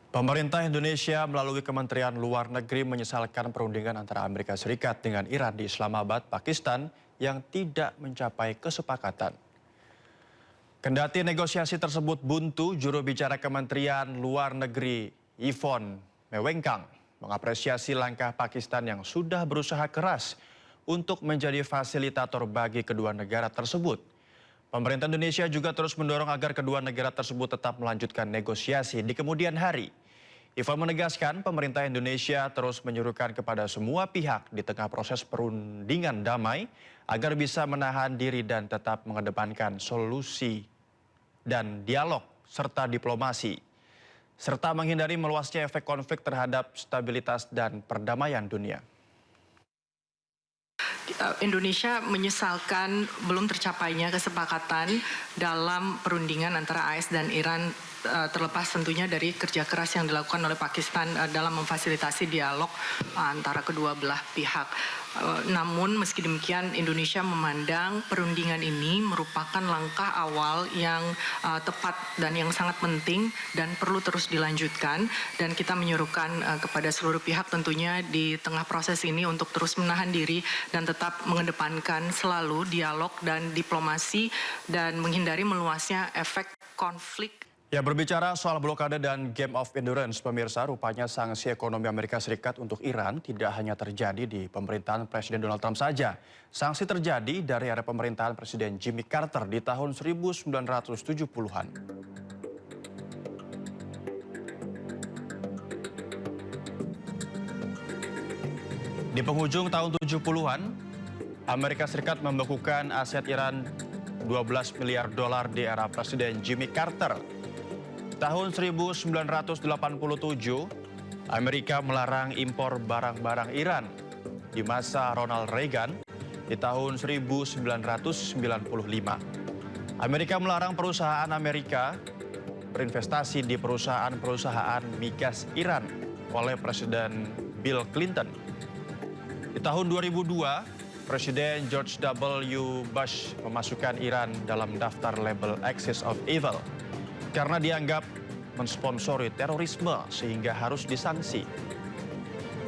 Pemerintah Indonesia melalui Kementerian Luar Negeri menyesalkan perundingan antara Amerika Serikat dengan Iran di Islamabad, Pakistan yang tidak mencapai kesepakatan. Kendati negosiasi tersebut buntu, juru bicara Kementerian Luar Negeri Yvonne Mewengkang mengapresiasi langkah Pakistan yang sudah berusaha keras untuk menjadi fasilitator bagi kedua negara tersebut. Pemerintah Indonesia juga terus mendorong agar kedua negara tersebut tetap melanjutkan negosiasi di kemudian hari. Yvonne menegaskan pemerintah Indonesia terus menyuruhkan kepada semua pihak di tengah proses perundingan damai agar bisa menahan diri dan tetap mengedepankan solusi dan dialog serta diplomasi, serta menghindari meluasnya efek konflik terhadap stabilitas dan perdamaian dunia. Indonesia menyesalkan belum tercapainya kesepakatan dalam perundingan antara AS dan Iran, terlepas tentunya dari kerja keras yang dilakukan oleh Pakistan dalam memfasilitasi dialog antara kedua belah pihak. Namun meski demikian Indonesia memandang perundingan ini merupakan langkah awal yang tepat dan yang sangat penting dan perlu terus dilanjutkan, dan kita menyuruhkan kepada seluruh pihak tentunya di tengah proses ini untuk terus menahan diri dan tetap mengedepankan selalu dialog dan diplomasi dan menghindari meluasnya efek konflik. Ya, berbicara soal blokade dan game of endurance, pemirsa, rupanya sanksi ekonomi Amerika Serikat untuk Iran tidak hanya terjadi di pemerintahan Presiden Donald Trump saja. Sanksi terjadi dari era pemerintahan Presiden Jimmy Carter di tahun 1970-an. Di penghujung tahun 70-an, Amerika Serikat membekukan aset Iran 12 miliar dolar di era Presiden Jimmy Carter. Tahun 1987, Amerika melarang impor barang-barang Iran. Di masa Ronald Reagan, di tahun 1995, Amerika melarang perusahaan Amerika berinvestasi di perusahaan-perusahaan migas Iran oleh Presiden Bill Clinton. Di tahun 2002, Presiden George W. Bush memasukkan Iran dalam daftar label Axis of Evil karena dianggap mensponsori terorisme sehingga harus disanksi.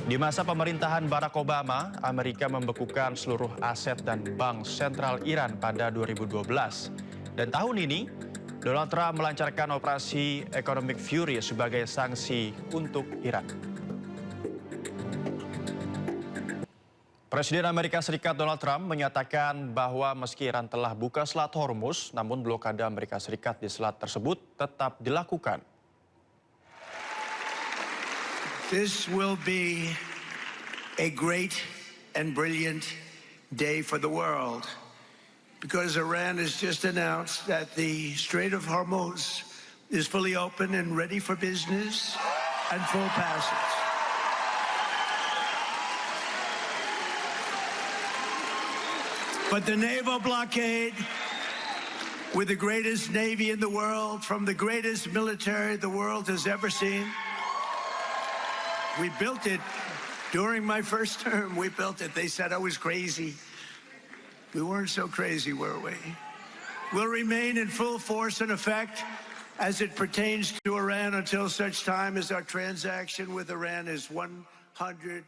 Di masa pemerintahan Barack Obama, Amerika membekukan seluruh aset dan bank sentral Iran pada 2012. Dan tahun ini, Donald Trump melancarkan operasi Economic Fury sebagai sanksi untuk Iran. Presiden Amerika Serikat Donald Trump menyatakan bahwa meski Iran telah buka Selat Hormuz, namun blokade Amerika Serikat di selat tersebut tetap dilakukan. This will be a great and brilliant day for the world because Iran has just announced that the Strait of Hormuz is fully open and ready for business and full passage. But the naval blockade, with the greatest navy in the world, from the greatest military the world has ever seen, we built it during my first term. We built it. They said I was crazy. We weren't so crazy, were we? We'll remain in full force and effect as it pertains to Iran until such time as our transaction with Iran is 100%.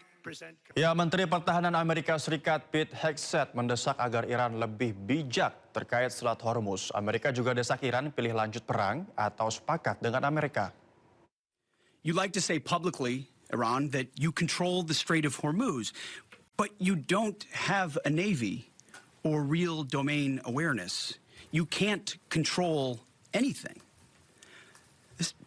Ya, Menteri Pertahanan Amerika Serikat Pete Hegseth mendesak agar Iran lebih bijak terkait Selat Hormuz. Amerika juga desak Iran pilih lanjut perang atau sepakat dengan Amerika. You like to say publicly, Iran, that you control the Strait of Hormuz, but you don't have a navy or real domain awareness. You can't control anything.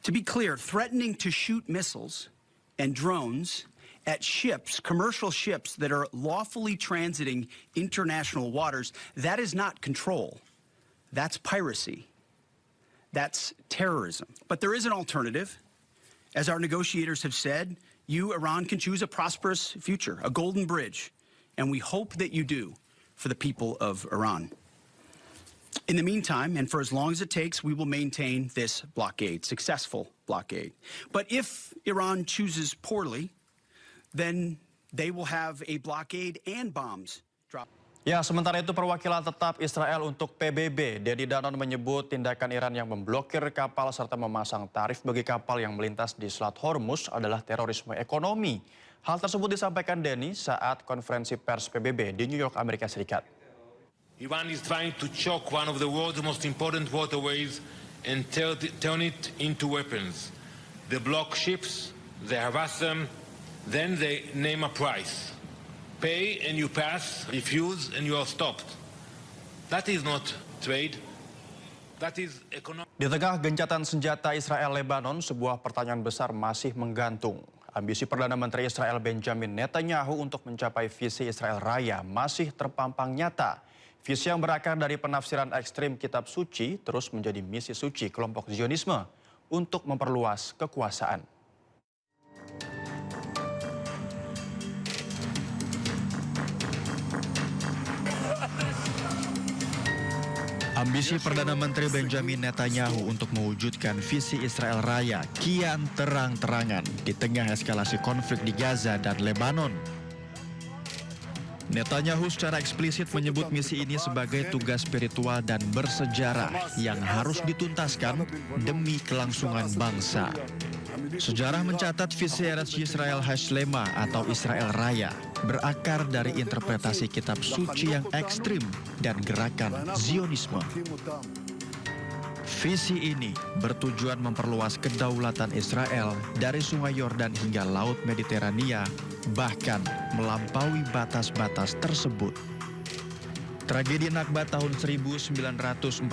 To be clear, threatening to shoot missiles and drones at ships, commercial ships that are lawfully transiting international waters, that is not control. That's piracy. That's terrorism. But there is an alternative. As our negotiators have said, you, Iran, can choose a prosperous future, a golden bridge, and we hope that you do for the people of Iran. In the meantime, and for as long as it takes, we will maintain this blockade, successful blockade. But if Iran chooses poorly, then they will have a blockade and bombs drop. Ya, sementara itu perwakilan tetap Israel untuk PBB, Denny Danon menyebut tindakan Iran yang memblokir kapal serta memasang tarif bagi kapal yang melintas di Selat Hormuz adalah terorisme ekonomi. Hal tersebut disampaikan Denny saat konferensi pers PBB di New York, Amerika Serikat. Iran is trying to choke one of the world's most important waterways and turn it into weapons. They block ships, they harass them, then they name a price. Pay and you pass, refuse and you are stopped. That is not trade. That is economic. Di tengah gencatan senjata Israel-Lebanon, sebuah pertanyaan besar masih menggantung. Ambisi Perdana Menteri Israel Benjamin Netanyahu untuk mencapai visi Israel Raya masih terpampang nyata. Visi yang berakar dari penafsiran ekstrim kitab suci terus menjadi misi suci kelompok Zionisme untuk memperluas kekuasaan. Ambisi Perdana Menteri Benjamin Netanyahu untuk mewujudkan visi Israel Raya kian terang-terangan di tengah eskalasi konflik di Gaza dan Lebanon. Netanyahu secara eksplisit menyebut misi ini sebagai tugas spiritual dan bersejarah yang harus dituntaskan demi kelangsungan bangsa. Sejarah mencatat visi Eretz Yisrael Hashlema atau Israel Raya berakar dari interpretasi kitab suci yang ekstrim dan gerakan Zionisme. Visi ini bertujuan memperluas kedaulatan Israel dari Sungai Yordan hingga Laut Mediterania, bahkan melampaui batas-batas tersebut. Tragedi Nakba tahun 1948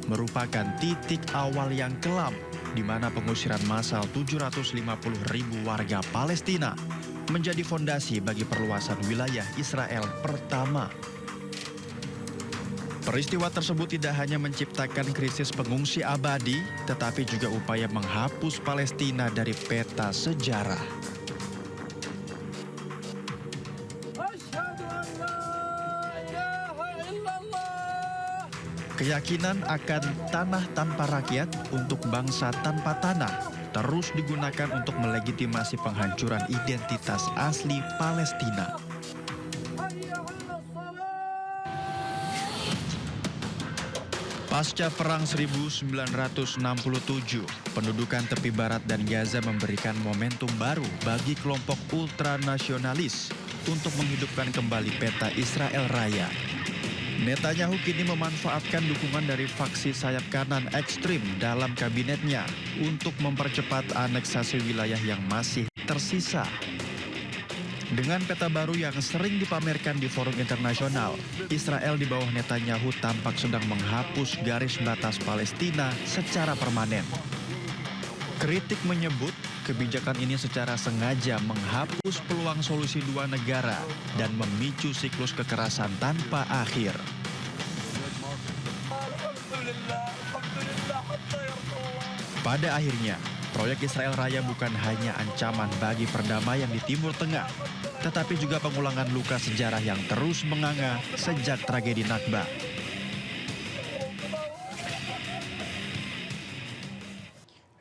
merupakan titik awal yang kelam di mana pengusiran massal 750.000 warga Palestina menjadi fondasi bagi perluasan wilayah Israel pertama. Peristiwa tersebut tidak hanya menciptakan krisis pengungsi abadi, tetapi juga upaya menghapus Palestina dari peta sejarah. Keyakinan akan tanah tanpa rakyat untuk bangsa tanpa tanah terus digunakan untuk melegitimasi penghancuran identitas asli Palestina. Pasca Perang 1967, pendudukan tepi barat dan Gaza memberikan momentum baru bagi kelompok ultranasionalis untuk menghidupkan kembali peta Israel Raya. Netanyahu kini memanfaatkan dukungan dari faksi sayap kanan ekstrim dalam kabinetnya untuk mempercepat aneksasi wilayah yang masih tersisa. Dengan peta baru yang sering dipamerkan di forum internasional, Israel di bawah Netanyahu tampak sedang menghapus garis batas Palestina secara permanen. Kritik menyebut kebijakan ini secara sengaja menghapus peluang solusi dua negara dan memicu siklus kekerasan tanpa akhir. Pada akhirnya, proyek Israel Raya bukan hanya ancaman bagi perdamaian di Timur Tengah, tetapi juga pengulangan luka sejarah yang terus menganga sejak tragedi Nakba.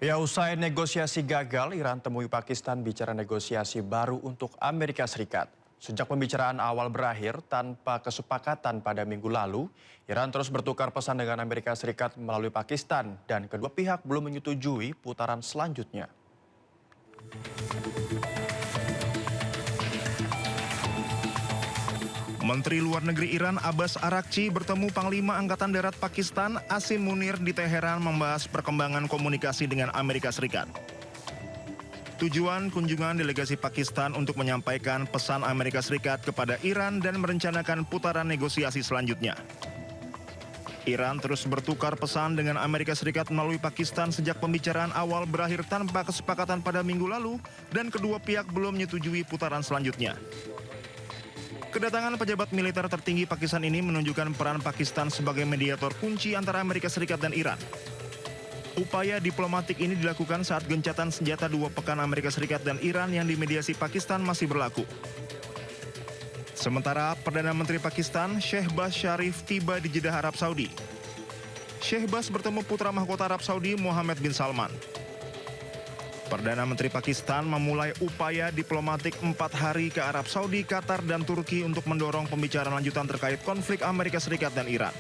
Ya, usai negosiasi gagal, Iran temui Pakistan bicara negosiasi baru untuk Amerika Serikat. Sejak pembicaraan awal berakhir tanpa kesepakatan pada minggu lalu, Iran terus bertukar pesan dengan Amerika Serikat melalui Pakistan dan kedua pihak belum menyetujui putaran selanjutnya. Menteri Luar Negeri Iran Abbas Araghchi bertemu Panglima Angkatan Darat Pakistan Asim Munir di Teheran membahas perkembangan komunikasi dengan Amerika Serikat. Tujuan kunjungan delegasi Pakistan untuk menyampaikan pesan Amerika Serikat kepada Iran dan merencanakan putaran negosiasi selanjutnya. Iran terus bertukar pesan dengan Amerika Serikat melalui Pakistan sejak pembicaraan awal berakhir tanpa kesepakatan pada minggu lalu dan kedua pihak belum menyetujui putaran selanjutnya. Kedatangan pejabat militer tertinggi Pakistan ini menunjukkan peran Pakistan sebagai mediator kunci antara Amerika Serikat dan Iran. Upaya diplomatik ini dilakukan saat gencatan senjata dua pekan Amerika Serikat dan Iran yang dimediasi Pakistan masih berlaku. Sementara Perdana Menteri Pakistan, Shehbaz Sharif tiba di Jeddah, Arab Saudi. Shehbaz bertemu putra mahkota Arab Saudi, Mohammed bin Salman. Perdana Menteri Pakistan memulai upaya diplomatik 4 hari ke Arab Saudi, Qatar, dan Turki untuk mendorong pembicaraan lanjutan terkait konflik Amerika Serikat dan Iran.